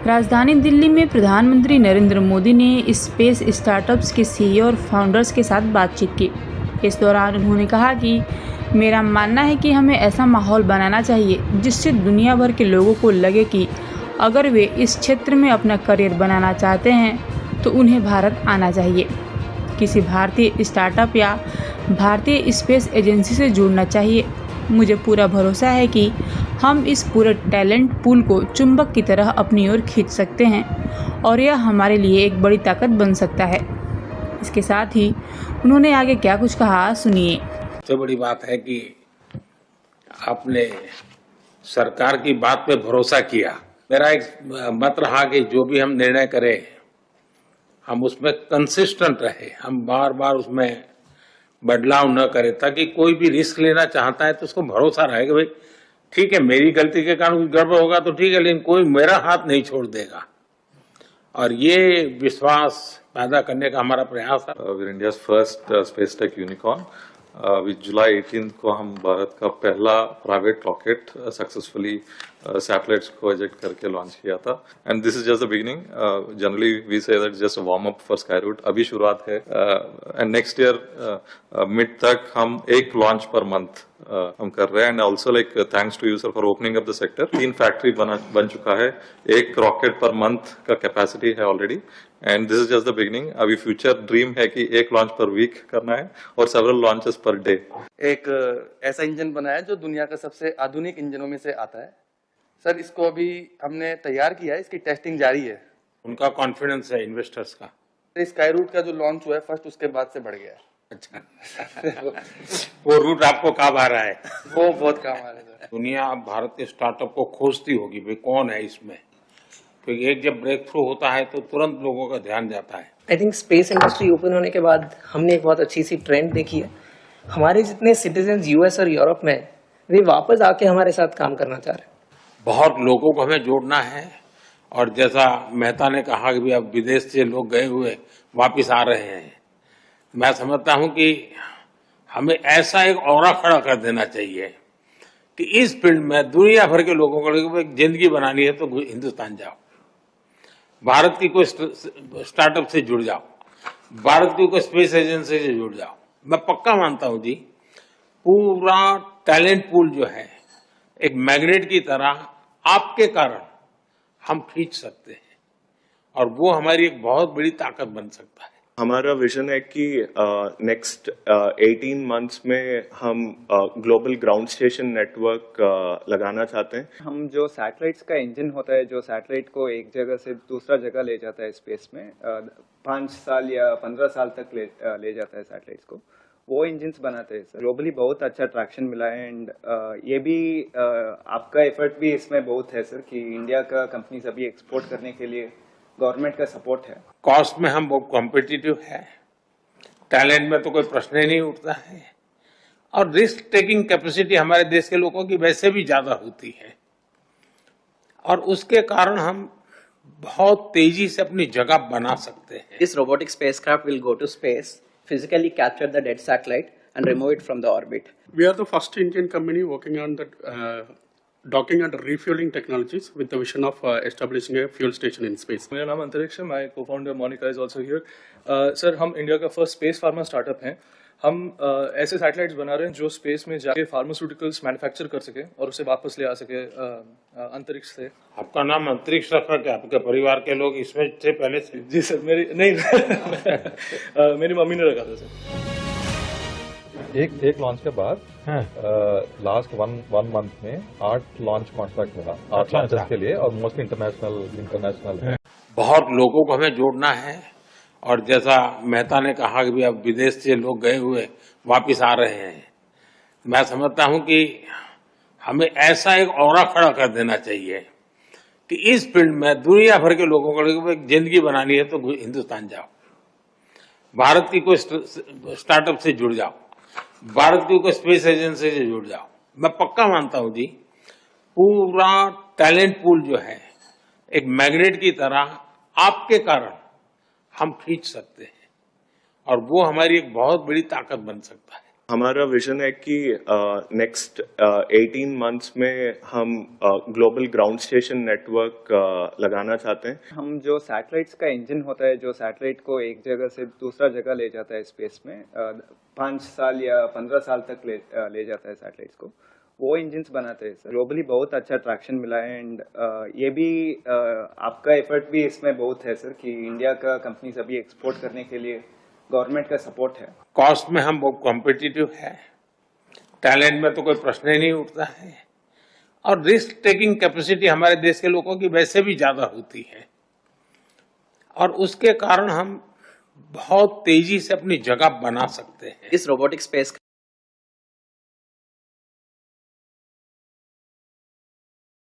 राजधानी दिल्ली में प्रधानमंत्री नरेंद्र मोदी ने स्पेस स्टार्टअप्स के सीईओ और फाउंडर्स के साथ बातचीत की। इस दौरान उन्होंने कहा कि मेरा मानना है कि हमें ऐसा माहौल बनाना चाहिए जिससे दुनिया भर के लोगों को लगे कि अगर वे इस क्षेत्र में अपना करियर बनाना चाहते हैं तो उन्हें भारत आना चाहिए। किसी भारतीय स्टार्टअप या भारतीय स्पेस एजेंसी से जुड़ना चाहिए। मुझे पूरा भरोसा है कि हम इस पूरे टैलेंट पूल को चुंबक की तरह अपनी ओर खींच सकते हैं और यह हमारे लिए एक बड़ी ताकत बन सकता है। इसके साथ ही उन्होंने आगे क्या कुछ कहा, सुनिए। सबसे बड़ी बात है कि आपने सरकार की बात पे भरोसा किया। मेरा एक मत रहा कि जो भी हम निर्णय करें हम उसमें कंसिस्टेंट रहे, हम बार बार उसमें बदलाव न करें, ताकि कोई भी रिस्क लेना चाहता है तो उसको भरोसा रहे कि भाई ठीक है, मेरी गलती के कारण गड़बड़ होगा तो ठीक है, लेकिन कोई मेरा हाथ नहीं छोड़ देगा। और ये विश्वास पैदा करने का हमारा प्रयास है। We're India's first space tech unicorn. जुलाई 18 को हम भारत का पहला प्राइवेट रॉकेट सक्सेसफुली सैटेलाइट्स को इजेक्ट करके लॉन्च किया था। And this is just the beginning. Generally we say that just a warm up for Skyroot. अभी शुरुआत है एंड नेक्स्ट ईयर मिड तक हम एक लॉन्च पर मंथ हम कर रहे हैं। And also like thanks to you sir for opening up the sector. 3 factory बन चुका है, 1 रॉकेट पर मंथ का कैपेसिटी है already. And this is just the beginning. अभी फ्यूचर ड्रीम है कि 1 लॉन्च पर वीक करना है और सेवरल लॉन्चेस पर डे। एक ऐसा इंजन बनाया जो दुनिया का सबसे आधुनिक इंजनों में से आता है। सर, इसको अभी हमने तैयार किया है, इसकी टेस्टिंग जारी है। उनका कॉन्फिडेंस है इन्वेस्टर्स का। स्काई रूट का जो लॉन्च हुआ है फर्स्ट, उसके बाद से बढ़ गया है। अच्छा वो रूट आपको काम आ रहा है? वो बहुत काम आ रहा है सर। दुनिया अब भारतीय स्टार्टअप को खोजती होगी, भाई कौन है इसमें, क्योंकि एक जब ब्रेक थ्रू होता है तो तुरंत लोगों का ध्यान जाता है। I think space industry open होने के बाद हमने एक बहुत अच्छी सी ट्रेंड देखी है। हमारे जितने सिटीजन यूएस और यूरोप में, वे वापस आके हमारे साथ काम करना चाह रहे हैं। बहुत लोगों को हमें जोड़ना है। और जैसा मेहता ने कहा कि भी अब विदेश से लोग गए हुए वापिस आ रहे हैं, मैं समझता हूं कि हमें ऐसा एक ऑरा खड़ा कर देना चाहिए कि इस फील्ड में दुनिया भर के लोगों को एक जिंदगी बनानी है तो हिंदुस्तान जाओ, भारत की कोई स्टार्टअप से जुड़ जाओ, भारत की कोई स्पेस एजेंसी से जुड़ जाओ। मैं पक्का मानता हूं जी, पूरा टैलेंट पूल जो है एक मैग्नेट की तरह आपके कारण हम खींच सकते हैं और वो हमारी एक बहुत बड़ी ताकत बन सकता है। हमारा विजन है कि नेक्स्ट 18 मंथ्स में हम ग्लोबल ग्राउंड स्टेशन नेटवर्क लगाना चाहते हैं। हम जो सैटेलाइट्स का इंजन होता है, जो सैटेलाइट को एक जगह से दूसरा जगह ले जाता है स्पेस में, 5 साल या 15 साल तक ले जाता है सैटेलाइट्स को, वो इंजन्स बनाते हैं सर। ग्लोबली बहुत अच्छा ट्रैक्शन मिला है। एंड ये भी आपका एफर्ट भी इसमें बहुत है सर, कि इंडिया का कंपनीज अभी एक्सपोर्ट करने के लिए गवर्नमेंट का सपोर्ट है। कॉस्ट में हम बहुत कॉम्पिटिटिव है, टैलेंट में तो कोई प्रश्न ही नहीं उठता है, और रिस्क टेकिंग कैपेसिटी हमारे देश के लोगों की वैसे भी ज्यादा होती है, और उसके कारण हम बहुत तेजी से अपनी जगह बना सकते हैं। This robotic spacecraft will go to space, physically capture the dead satellite and remove it from the orbit. We are the first Indian company working on the docking and refueling technologies with the vision of establishing a fuel station in space. मेरा नाम अंतरिक्ष है, my co-founder Monika is also here. Sir, हम India का first space pharma startup हैं। हम ऐसे satellites बना रहे हैं जो स्पेस में जाके फार्मास्यूटिकल्स मैन्युफैक्चर कर सके और उसे वापस ले आ सके अंतरिक्ष से। आपका नाम अंतरिक्ष रखा क्या? आपके परिवार के लोग इसमें थे पहले से? जी सर, मेरी नहीं मेरी मम्मी ने रखा था सर। एक लॉन्च के बाद लास्ट वन मंथ में 8 लॉन्च कॉन्ट्रैक्ट मिला, 8 लॉन्चेस के लिए, और मोस्टली इंटरनेशनल है। बहुत लोगों को हमें जोड़ना है। और जैसा मेहता ने कहा कि भी अब विदेश से लोग गए हुए वापिस आ रहे हैं, मैं समझता हूं कि हमें ऐसा एक ऑरा खड़ा कर देना चाहिए कि इस फील्ड में दुनिया भर के लोगों को एक जिंदगी बनानी है तो हिंदुस्तान जाओ, भारत की कोई स्टार्टअप से जुड़ जाओ, भारत की कोई स्पेस एजेंसी से जुड़ जाओ। मैं पक्का मानता हूं जी, पूरा टैलेंट पूल जो है एक मैग्नेट की तरह आपके कारण हम खींच सकते हैं और वो हमारी एक बहुत बड़ी ताकत बन सकता है। हमारा विजन है कि नेक्स्ट 18 मंथ्स में हम ग्लोबल ग्राउंड स्टेशन नेटवर्क लगाना चाहते हैं। हम जो सैटेलाइट्स का इंजन होता है जो सैटेलाइट को एक जगह से दूसरा जगह ले जाता है स्पेस में 5 साल या 15 साल तक ले जाता है सैटेलाइट्स को, वो इंजन्स बनाते हैं सर। ग्लोबली बहुत अच्छा ट्रैक्शन मिला है एंड ये भी आपका एफर्ट भी इसमें बहुत है सर कि इंडिया का कंपनीज अभी एक्सपोर्ट करने के लिए गवर्नमेंट का सपोर्ट है। कॉस्ट में हम बहुत कॉम्पिटिटिव है, टैलेंट में तो कोई प्रश्न ही नहीं उठता है, और रिस्क टेकिंग कैपेसिटी हमारे देश के लोगों की वैसे भी ज्यादा होती है, और उसके कारण हम बहुत तेजी से अपनी जगह बना सकते हैं। इस रोबोटिक स्पेस